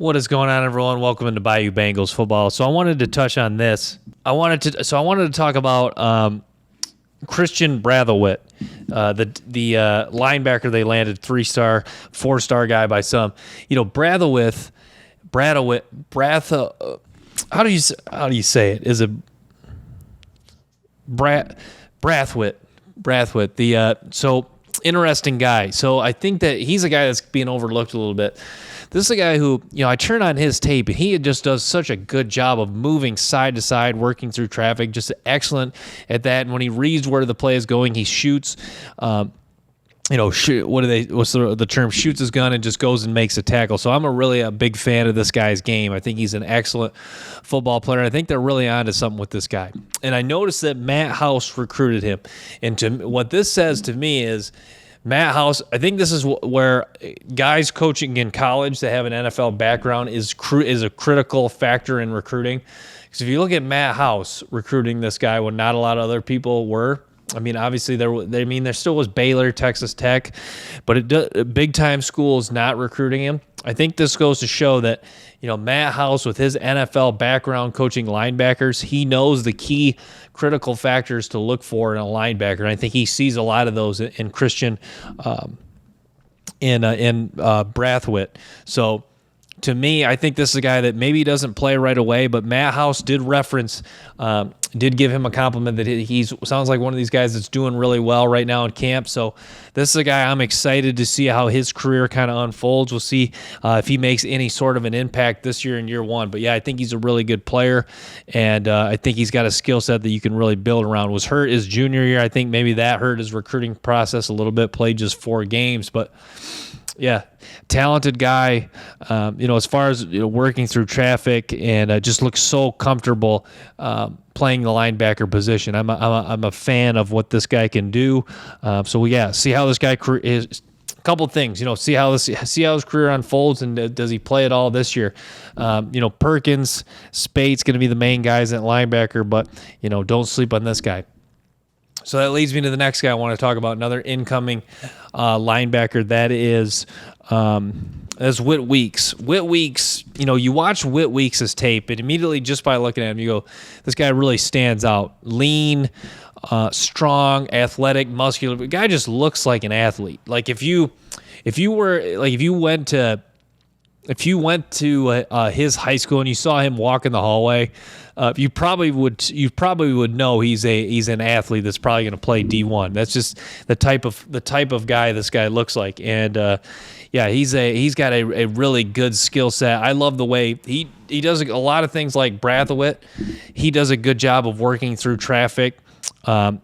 What is going on, everyone? Welcome into Bayou Bengals football. So I wanted to touch on this. I wanted to talk about Christian Brathwaite, the linebacker they landed, 3-star, 4-star guy by some. You know, Brathwaite. How do you say it? Is it Brathwaite? So interesting guy. So I think that he's a guy that's being overlooked a little bit. This is a guy who, I turn on his tape, and he just does such a good job of moving side to side, working through traffic, just excellent at that. And when he reads where the play is going, he shoots. What's the term? Shoots his gun and just goes and makes a tackle. So I'm a big fan of this guy's game. I think he's an excellent football player. I think they're really onto something with this guy. And I noticed that Matt House recruited him. And what this says to me is, Matt House, I think this is where guys coaching in college that have an NFL background is a critical factor in recruiting. Because if you look at Matt House recruiting this guy when not a lot of other people were, I mean, obviously there still was Baylor, Texas Tech, but big time schools not recruiting him. I think this goes to show that, Matt House, with his NFL background coaching linebackers, he knows the key critical factors to look for in a linebacker. And I think he sees a lot of those in Christian, Brathwaite. So to me, I think this is a guy that maybe doesn't play right away, but Matt House did did give him a compliment that he sounds like one of these guys that's doing really well right now in camp. So this is a guy I'm excited to see how his career kind of unfolds. We'll see if he makes any sort of an impact this year in year one. But yeah, I think he's a really good player, and I think he's got a skill set that you can really build around. Was hurt his junior year. I think maybe that hurt his recruiting process a little bit, played just 4 games, but yeah, talented guy, as far as working through traffic, and just looks so comfortable playing the linebacker position. I'm a fan of what this guy can do. See how this guy is. A couple things, see how his career unfolds, and does he play at all this year? Perkins, Spate's going to be the main guys at linebacker, but don't sleep on this guy. So that leads me to the next guy I want to talk about, another incoming linebacker. That is Whit Weeks. Whit Weeks, you watch Whit Weeks' tape, and immediately just by looking at him, you go, this guy really stands out. Lean, strong, athletic, muscular. The guy just looks like an athlete. Like if you went to his high school and you saw him walk in the hallway, you probably would know he's an athlete that's probably going to play D1. That's just the type of guy this guy looks like. And he's got a really good skill set. I love the way he does a lot of things like Brathwaite. He does a good job of working through traffic. And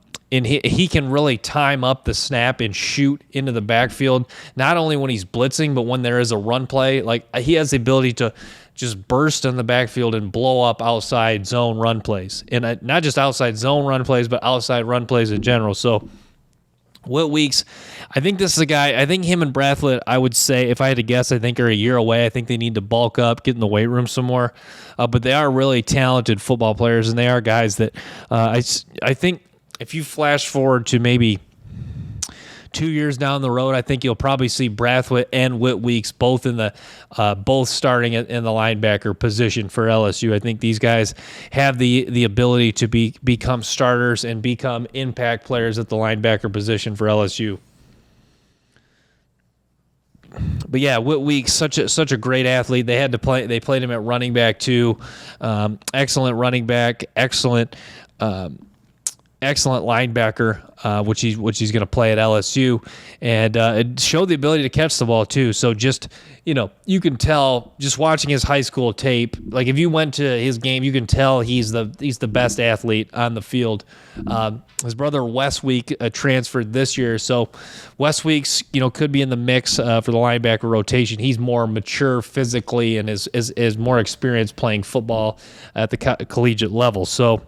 he can really time up the snap and shoot into the backfield, not only when he's blitzing, but when there is a run play. Like, he has the ability to just burst in the backfield and blow up outside zone run plays. And not just outside zone run plays, but outside run plays in general. So Whit Weeks, I think this is a guy, I think him and Brathwaite, I would say, if I had to guess, I think are a year away. I think they need to bulk up, get in the weight room some more. But they are really talented football players, and they are guys that I think, if you flash forward to maybe 2 years down the road, I think you'll probably see Brathwaite and Whit Weeks both starting in the linebacker position for LSU. I think these guys have the ability to become starters and become impact players at the linebacker position for LSU. But yeah, Whit Weeks, such a great athlete. They played him at running back too. Excellent running back, excellent linebacker, which he's going to play at LSU, and it showed the ability to catch the ball too. So just you can tell just watching his high school tape. Like if you went to his game, you can tell he's the best athlete on the field. His brother Wes Week transferred this year, so Wes Weeks could be in the mix for the linebacker rotation. He's more mature physically and is more experienced playing football at the collegiate level. So.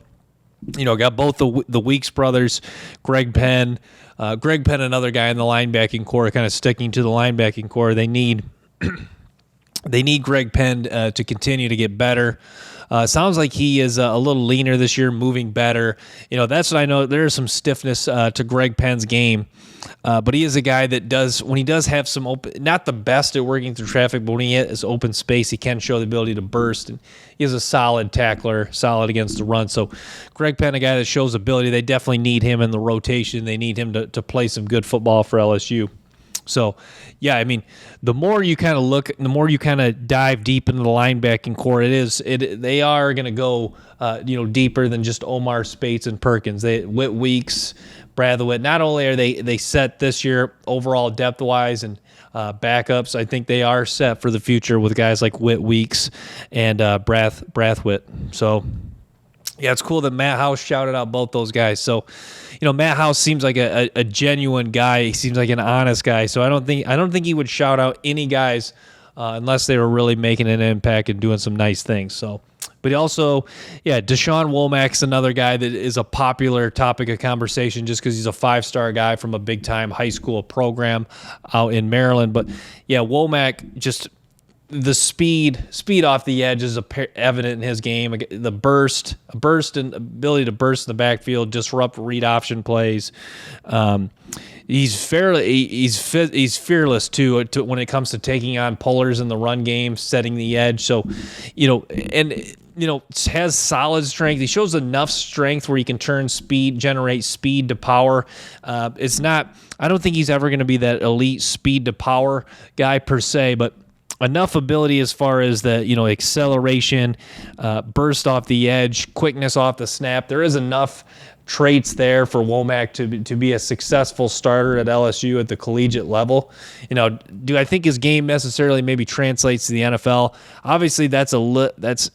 Got both the Weeks brothers, Greg Penn, another guy in the linebacking core, kind of sticking to the linebacking core. They need Greg Penn to continue to get better. Sounds like he is a little leaner this year, moving better. That's what I know. There is some stiffness to Greg Penn's game. But he is a guy that when he does have some open, not the best at working through traffic, but when he has open space, he can show the ability to burst. And he is a solid tackler, solid against the run. So Greg Penn, a guy that shows ability, they definitely need him in the rotation. They need him to play some good football for LSU. So, yeah, I mean, the more you kind of look, the more you kind of dive deep into the linebacking core, they are going to go, deeper than just Omar, Spates, and Perkins. Whit Weeks, Brathwaite. Not only are they set this year overall depth-wise and backups, I think they are set for the future with guys like Whit Weeks and Brathwaite. So, yeah, it's cool that Matt House shouted out both those guys. So, Matt House seems like a genuine guy. He seems like an honest guy. So I don't think he would shout out any guys unless they were really making an impact and doing some nice things. So, but he also, Deshaun Womack's another guy that is a popular topic of conversation just because he's a 5-star guy from a big-time high school program out in Maryland. But, Womack just – the speed off the edge is evident in his game. The burst and ability to burst in the backfield, disrupt read option plays. He's fearless too when it comes to taking on pullers in the run game, setting the edge. So, has solid strength. He shows enough strength where he can generate speed to power. I don't think he's ever going to be that elite speed to power guy per se, but enough ability as far as the acceleration, burst off the edge, quickness off the snap. There is enough traits there for Womack to be a successful starter at LSU at the collegiate level. Do I think his game necessarily maybe translates to the NFL? Obviously, that's what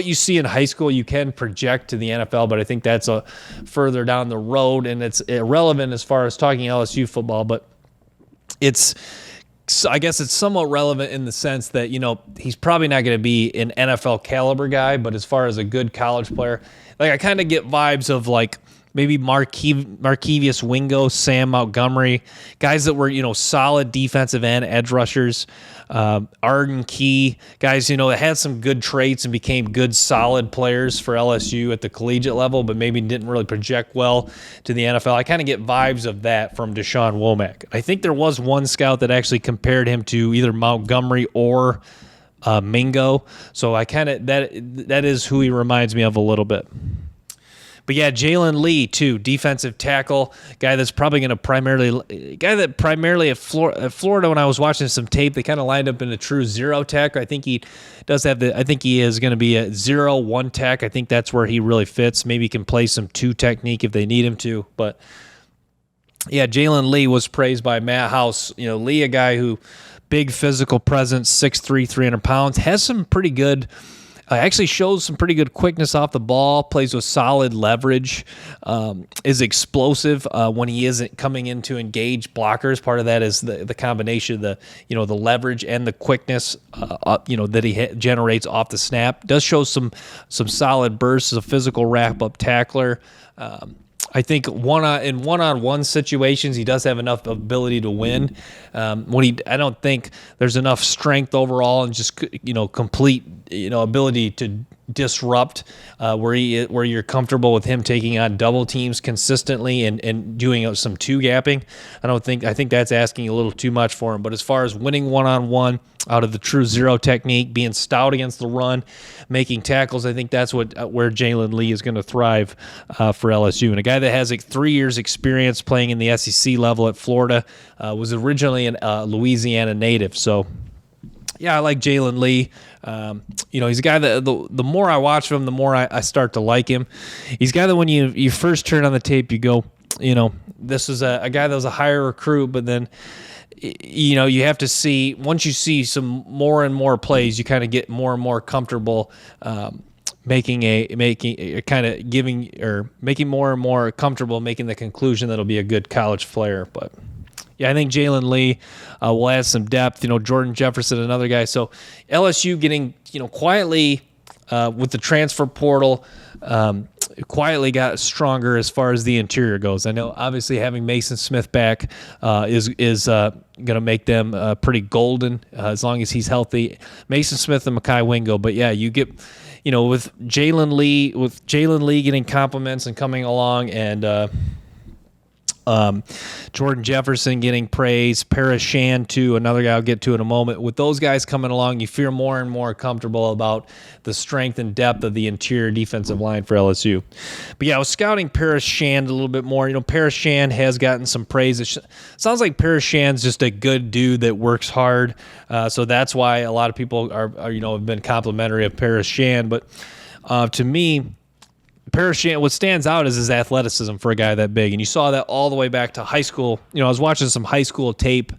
you see in high school you can project to the NFL, but I think that's a further down the road, and it's irrelevant as far as talking LSU football. But I guess it's somewhat relevant in the sense that, he's probably not going to be an NFL caliber guy, but as far as a good college player, I kind of get vibes of maybe Markevius Wingo, Sam Montgomery, guys that were, solid defensive end edge rushers, Arden Key, guys, that had some good traits and became good, solid players for LSU at the collegiate level, but maybe didn't really project well to the NFL. I kind of get vibes of that from Deshaun Womack. I think there was one scout that actually compared him to either Montgomery or Mingo. So I kind of, that is who he reminds me of a little bit. But yeah, Jalen Lee too, defensive tackle, guy that's probably going to primarily at Florida. When I was watching some tape, they kind of lined up in a true zero tech. I think he is going to be a 0-1 tech. I think that's where he really fits. Maybe he can play some 2 technique if they need him to. But yeah, Jalen Lee was praised by Matt House. Lee, a guy who big physical presence, 6'3", 300 pounds, has some pretty good. Actually shows some pretty good quickness off the ball, plays with solid leverage, is explosive when he isn't coming in to engage blockers. Part of that is the combination of the leverage and the quickness that he generates off the snap. Does show some solid bursts, a physical wrap-up tackler. I think in one-on-one situations, he does have enough ability to win. I don't think there's enough strength overall and just complete ability to disrupt where you're comfortable with him taking on double teams consistently and doing some 2-gapping. I think that's asking a little too much for him. But as far as winning one-on-one out of the true zero technique, being stout against the run, making tackles, I think that's where Jalen Lee is going to thrive for LSU. And a guy that has 3 years experience playing in the SEC level at Florida, was originally a Louisiana native. So yeah, I like Jalen Lee. He's a guy that the more I watch him, the more I start to like him. He's a guy that when you first turn on the tape, you go, this is a guy that was a higher recruit, but then, you have to see, once you see some more and more plays, you kind of get more and more comfortable making more and more comfortable making the conclusion that he'll be a good college player. But yeah, I think Jalen Lee will add some depth. Jordan Jefferson, another guy. So LSU getting quietly with the transfer portal, quietly got stronger as far as the interior goes. I know obviously having Mason Smith back is going to make them pretty golden as long as he's healthy. Mason Smith and Mekhi Wingo. But yeah, you get, with Jalen Lee getting compliments and coming along, and Jordan Jefferson getting praise, Paris Shand too, another guy I'll get to in a moment. With those guys coming along, you feel more and more comfortable about the strength and depth of the interior defensive line for LSU. But yeah, I was scouting Paris Shand a little bit more. Paris Shand has gotten some praise. It sounds like Paris Shand's just a good dude that works hard. So that's why a lot of people are have been complimentary of Paris Shand. But to me, Paris Shand, what stands out is his athleticism for a guy that big. And you saw that all the way back to high school. I was watching some high school tape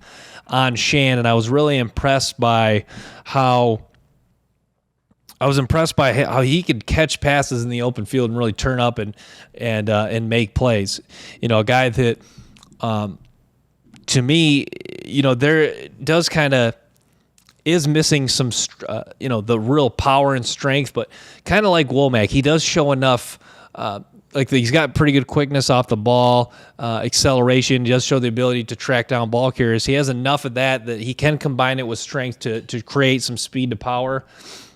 on Shand, and I was really impressed by how he could catch passes in the open field and really turn up and make plays. A guy that, to me, there does kind of is missing some, the real power and strength, but kind of like Womack, he does show enough. He's got pretty good quickness off the ball, acceleration. He does show the ability to track down ball carriers. He has enough of that he can combine it with strength to create some speed to power.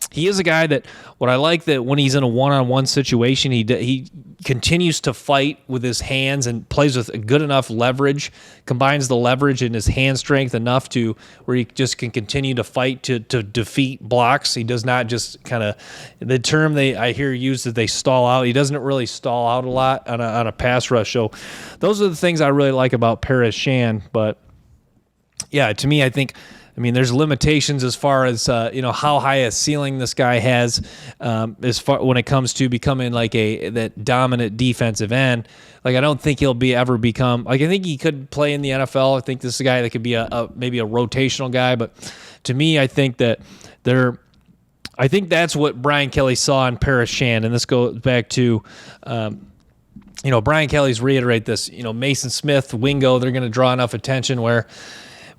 He is a guy that, what I like that when he's in a one-on-one situation, he continues to fight with his hands and plays with a good enough leverage, combines the leverage and his hand strength enough to where he just can continue to fight to defeat blocks. He does not just kind of, the term I hear used is they stall out. He doesn't really stall out a lot on a pass rush. So those are the things I really like about Paris Shand. But yeah, to me, there's limitations as far as how high a ceiling this guy has, as far when it comes to becoming that dominant defensive end. I don't think he'll ever become. I think he could play in the NFL. I think this is a guy that could be maybe a rotational guy. But to me, I think that's what Brian Kelly saw in Paris Shand, and this goes back to. Brian Kelly's reiterate this. Mason Smith, Wingo, they're going to draw enough attention where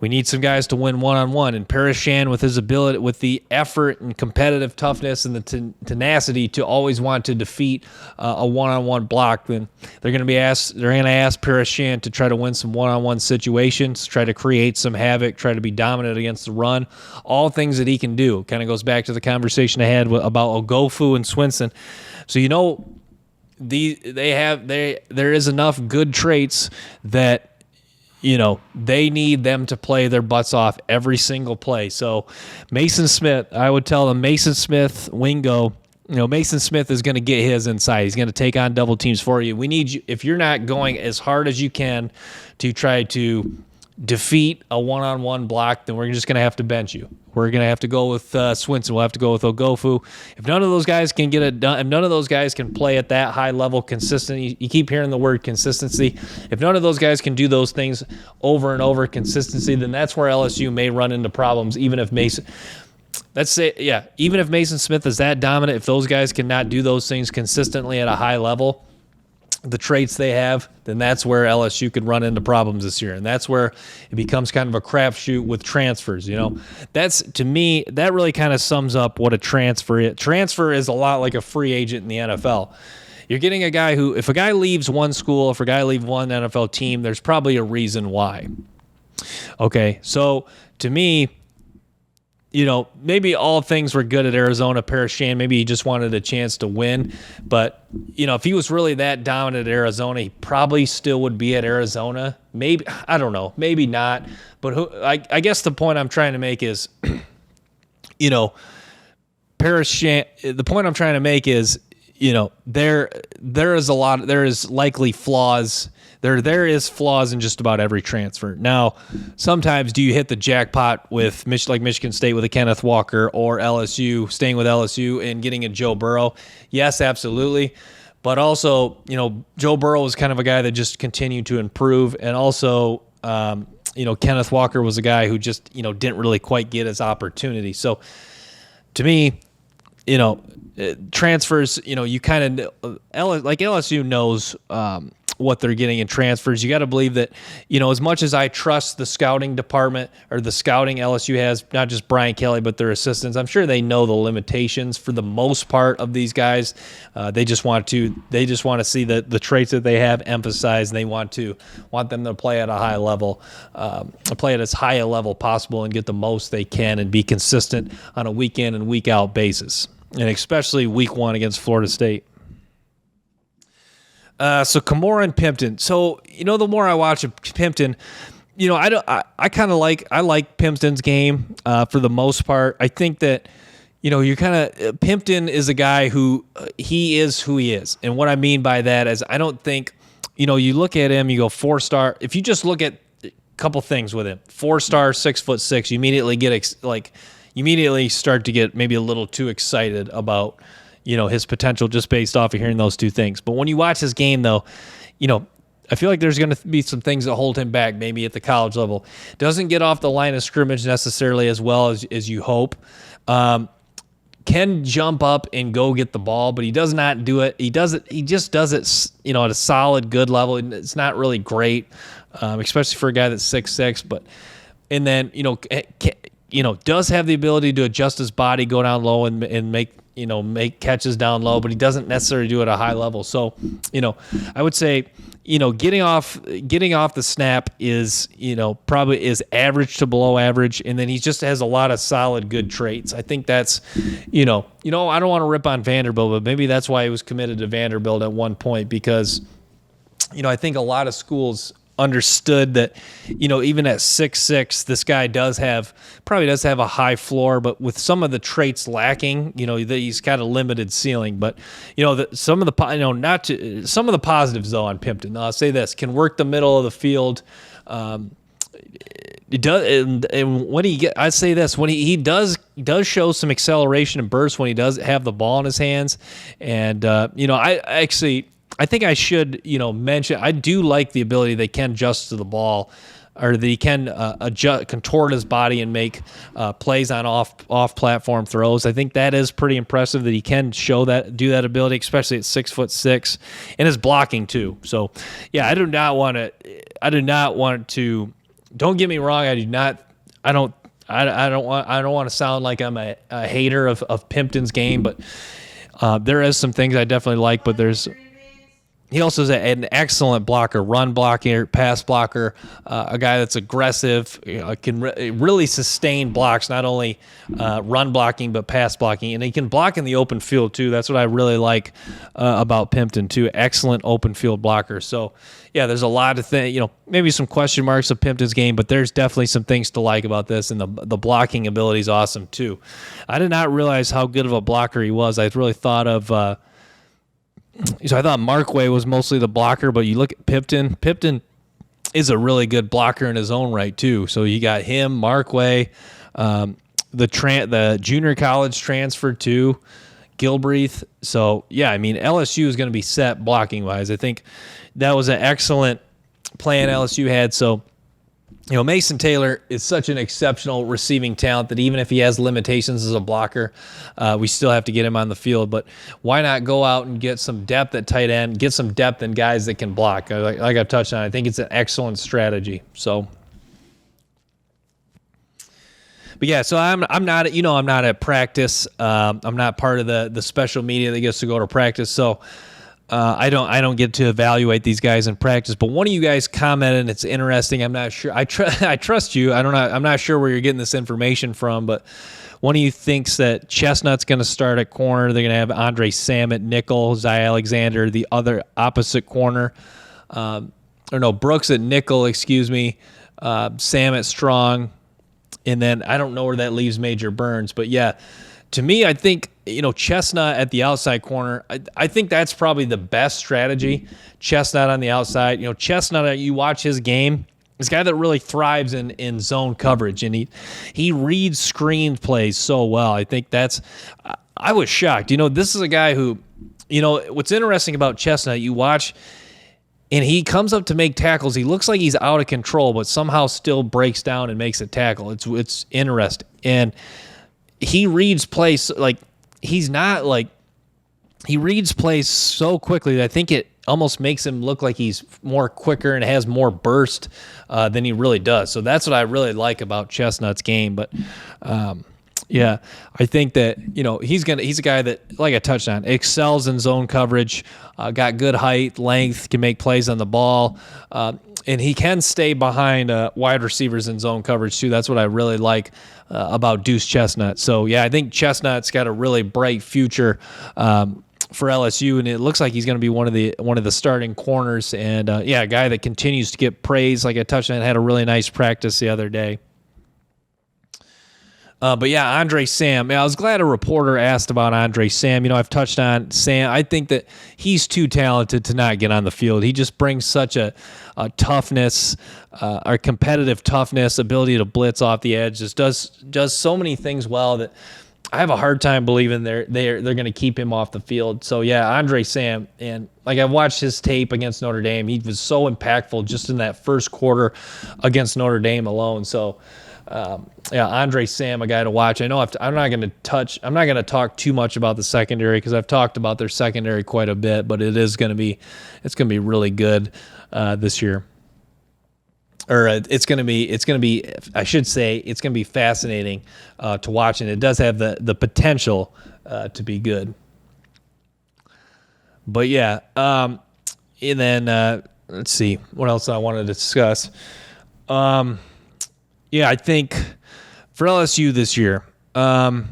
we need some guys to win one-on-one. And Paris Shand, with his ability, with the effort and competitive toughness and the tenacity to always want to defeat a one-on-one block, then they're going to ask Paris Shand to try to win some one-on-one situations, try to create some havoc, try to be dominant against the run. All things that he can do. Kind of goes back to the conversation I had about Ogofu and Swinson. So there is enough good traits that they need them to play their butts off every single play. So Mason Smith, I would tell them, Mason Smith, Wingo, Mason Smith is going to get his inside. He's going to take on double teams for you. We need you, if you're not going as hard as you can to try to defeat a one-on-one block, then we're just going to have to bench you. We're going to have to go with Swinson. We'll have to go with Ogofu. If none of those guys can get it done, if none of those guys can play at that high level consistently, you keep hearing the word consistency. If none of those guys can do those things over and over, consistency, then that's where LSU may run into problems, even if Mason Smith is that dominant, if those guys cannot do those things consistently at a high level, the traits they have, then that's where LSU could run into problems this year. And that's where it becomes kind of a crapshoot with transfers. That's, to me, that really kind of sums up what a transfer is. Transfer is a lot like a free agent in the NFL. You're getting a guy who, if a guy leaves one school, if a guy leaves one NFL team, there's probably a reason why. Okay, so to me, maybe all things were good at Arizona, Paris Shand. Maybe he just wanted a chance to win. But, if he was really that dominant at Arizona, he probably still would be at Arizona. Maybe, I don't know, maybe not. But I guess the point I'm trying to make is, Paris Shand, the point I'm trying to make is, there is likely flaws. There is flaws in just about every transfer. Now, sometimes do you hit the jackpot with like Michigan State with a Kenneth Walker, or LSU, staying with LSU and getting a Joe Burrow? Yes, absolutely. But also, Joe Burrow was kind of a guy that just continued to improve. And also, Kenneth Walker was a guy who just, didn't really quite get his opportunity. So to me, transfers, you kind of, like LSU knows what they're getting in transfers. You got to believe that, as much as I trust the scouting department or the scouting LSU has, not just Brian Kelly, but their assistants, I'm sure they know the limitations for the most part of these guys. They just want to see the traits that they have emphasized. And they want them to play at a high level, play at as high a level possible and get the most they can and be consistent on a week in and week out basis. And especially week 1 against Florida State. So Kamora and Pimpton. So, the more I watch of Pimpton, I like Pimpton's game for the most part. I think that, Pimpton is a guy who he is who he is. And what I mean by that is I don't think, you look at him, you go 4-star. If you just look at a couple things with him, 4-star, 6'6", you immediately start to get maybe a little too excited about his potential just based off of hearing those two things. But when you watch his game, though, I feel like there's going to be some things that hold him back maybe at the college level. Doesn't get off the line of scrimmage necessarily as well as you hope. Can jump up and go get the ball, but he does not do it. He just does it, at a solid, good level. It's not really great, especially for a guy that's 6'6". And then, does have the ability to adjust his body, go down low and make catches down low, but he doesn't necessarily do it at a high level. So, I would say, getting off the snap is, probably is average to below average. And then he just has a lot of solid, good traits. I think that's, I don't want to rip on Vanderbilt, but maybe that's why he was committed to Vanderbilt at one point, because, I think a lot of schools understood that, even at 6'6", this guy probably does have a high floor, but with some of the traits lacking, he's got a limited ceiling. But some of the positives though on Pimpton, I'll say this: can work the middle of the field. It does, and when I say this, when he does show some acceleration and burst when he does have the ball in his hands, and I think I should, mention, I do like the ability they can adjust to the ball, or that he can contort his body and make plays on off-platform throws. I think that is pretty impressive that he can do that ability, especially at 6'6", and his blocking too. So, yeah, I do not want to. Don't get me wrong. I don't want to sound like I'm a hater of Pimpton's game, but there is some things I definitely like. But he also is an excellent blocker, run blocker, pass blocker, a guy that's aggressive, can really sustain blocks, not only run blocking but pass blocking, and he can block in the open field too. That's what I really like about Pimpton too. Excellent open field blocker. So yeah, there's a lot of things, maybe some question marks of Pimpton's game, but there's definitely some things to like about this, and the blocking ability is awesome too. I did not realize how good of a blocker he was. I really thought of. So I thought Markway was mostly the blocker, but you look at Pimpton. Pimpton is a really good blocker in his own right too. So you got him, Markway, the junior college transfer too, Gilbreath. So yeah, LSU is going to be set blocking wise. I think that was an excellent plan LSU had. So Mason Taylor is such an exceptional receiving talent that even if he has limitations as a blocker, we still have to get him on the field. But why not go out and get some depth at tight end, get some depth in guys that can block? Like I've touched on, I think it's an excellent strategy. So, but yeah, so I'm not at practice. I'm not part of the special media that gets to go to practice. So. I don't get to evaluate these guys in practice, but one of you guys commented, it's interesting. I'm not sure. I trust you. I'm not sure where you're getting this information from, but one of you thinks that Chestnut's going to start at corner. They're going to have Andre Sam at nickel, Zy Alexander the other opposite corner. Brooks at nickel, Sam at strong, and then I don't know where that leaves Major Burns, but yeah. To me, I think, Chestnut at the outside corner, I think that's probably the best strategy. Chestnut on the outside. Chestnut, you watch his game, this guy that really thrives in zone coverage, and he reads screen plays so well. I think I was shocked. This is a guy who, what's interesting about Chestnut, you watch, and he comes up to make tackles. He looks like he's out of control, but somehow still breaks down and makes a tackle. It's interesting. And he reads plays he reads plays so quickly that I think it almost makes him look like he's more quicker and has more burst than he really does. So that's what I really like about Chestnut's game. But yeah, I think that, he's a guy that, like I touched on, excels in zone coverage, got good height, length, can make plays on the ball, and he can stay behind wide receivers in zone coverage too. That's what I really like about Deuce Chestnut. So yeah, I think Chestnut's got a really bright future for LSU, and it looks like he's going to be one of the starting corners. And a guy that continues to get praise. Like I touched on, had a really nice practice the other day. But yeah, Andre Sam. I was glad a reporter asked about Andre Sam. I've touched on Sam. I think that he's too talented to not get on the field. He just brings such a toughness, a competitive toughness, ability to blitz off the edge. Just does so many things well that I have a hard time believing they're going to keep him off the field. So yeah, Andre Sam, and like I've watched his tape against Notre Dame. He was so impactful just in that first quarter against Notre Dame alone. So. Andre Sam, a guy to watch. I know I'm not going to talk too much about the secondary because I've talked about their secondary quite a bit, but it's going to be really good this year. Or it's going to be I should say it's going to be fascinating to watch, and it does have the potential to be good. But yeah, and then let's see what else I wanted to discuss. Yeah, I think for LSU this year, Matt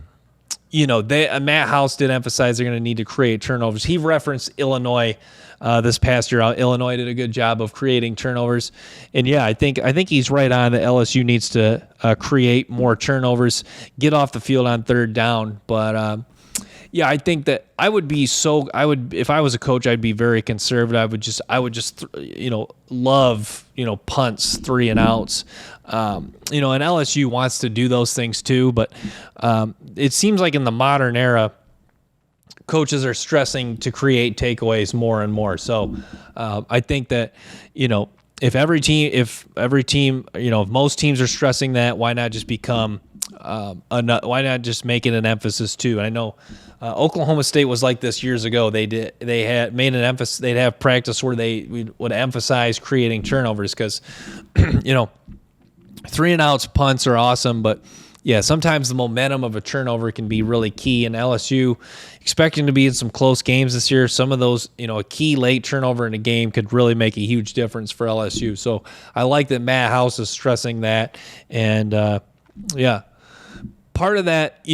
House did emphasize they're going to need to create turnovers. He referenced Illinois this past year. Illinois did a good job of creating turnovers, and yeah, I think he's right on that LSU needs to create more turnovers, get off the field on third down. But yeah, I think that if I was a coach, I'd be very conservative. I would just love punts, 3 and outs. And LSU wants to do those things too, but it seems like in the modern era, coaches are stressing to create takeaways more and more. So I think that if most teams are stressing that, why not just why not just make it an emphasis too? And I know Oklahoma State was like this years ago. They'd have practice where we would emphasize creating turnovers because 3 and outs punts are awesome, but yeah, sometimes the momentum of a turnover can be really key. And LSU expecting to be in some close games this year. Some of those, a key late turnover in a game could really make a huge difference for LSU. So I like that Matt House is stressing that. And part of that,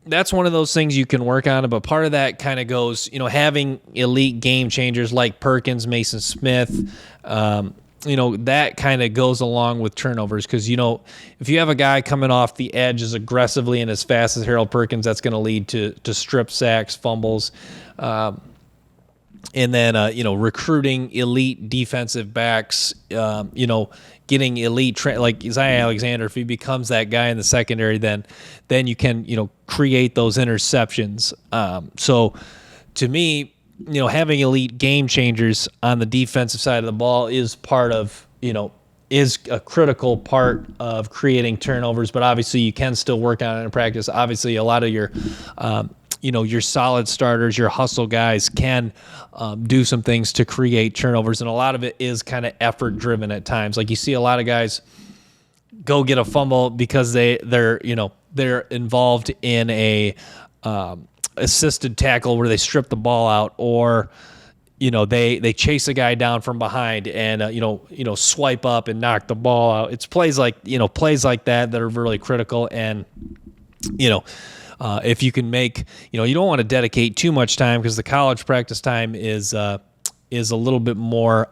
that's one of those things you can work on. But part of that kind of goes, having elite game changers like Perkins, Mason Smith, that kind of goes along with turnovers because, if you have a guy coming off the edge as aggressively and as fast as Harold Perkins, that's going to lead to strip sacks, fumbles, and then, recruiting elite defensive backs, getting elite, like Isaiah Alexander, if he becomes that guy in the secondary, then you can, create those interceptions. So to me, having elite game changers on the defensive side of the ball is part of, is a critical part of creating turnovers, but obviously you can still work on it in practice. Obviously a lot of your, your solid starters, your hustle guys can do some things to create turnovers, and a lot of it is kind of effort driven at times. Like you see a lot of guys go get a fumble because they're involved in a assisted tackle where they strip the ball out, or they chase a guy down from behind and swipe up and knock the ball out. It's plays like that are really critical. And if you can make, you don't want to dedicate too much time because the college practice time is a little bit more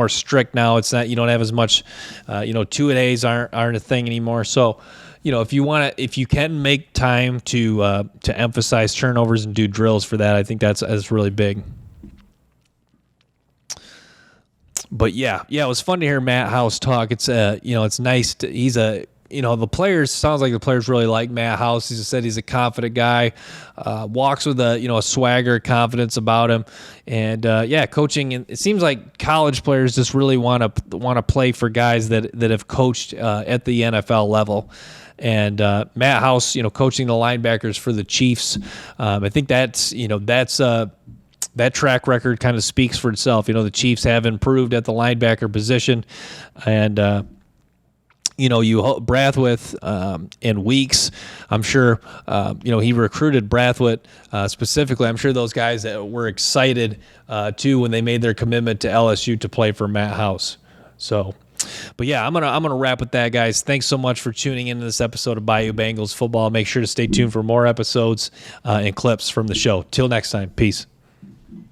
strict now. It's not, you don't have as much, 2-a-days aren't a thing anymore. So, if you can make time to emphasize turnovers and do drills for that, I think that's really big. But yeah, it was fun to hear Matt House talk. It's it's nice. The players, sounds like the players really like Matt House. He just said he's a confident guy, walks with a swagger, confidence about him, and coaching. And it seems like college players just really want to play for guys that have coached at the NFL level. And Matt House, coaching the linebackers for the Chiefs, I think that's that track record kind of speaks for itself. The Chiefs have improved at the linebacker position, and Brathwaite and Weeks. I'm sure he recruited Brathwaite specifically. I'm sure those guys were excited too when they made their commitment to LSU to play for Matt House. So. But yeah, I'm gonna wrap with that, guys. Thanks so much for tuning into this episode of Bayou Bengals Football. Make sure to stay tuned for more episodes and clips from the show. Till next time, peace.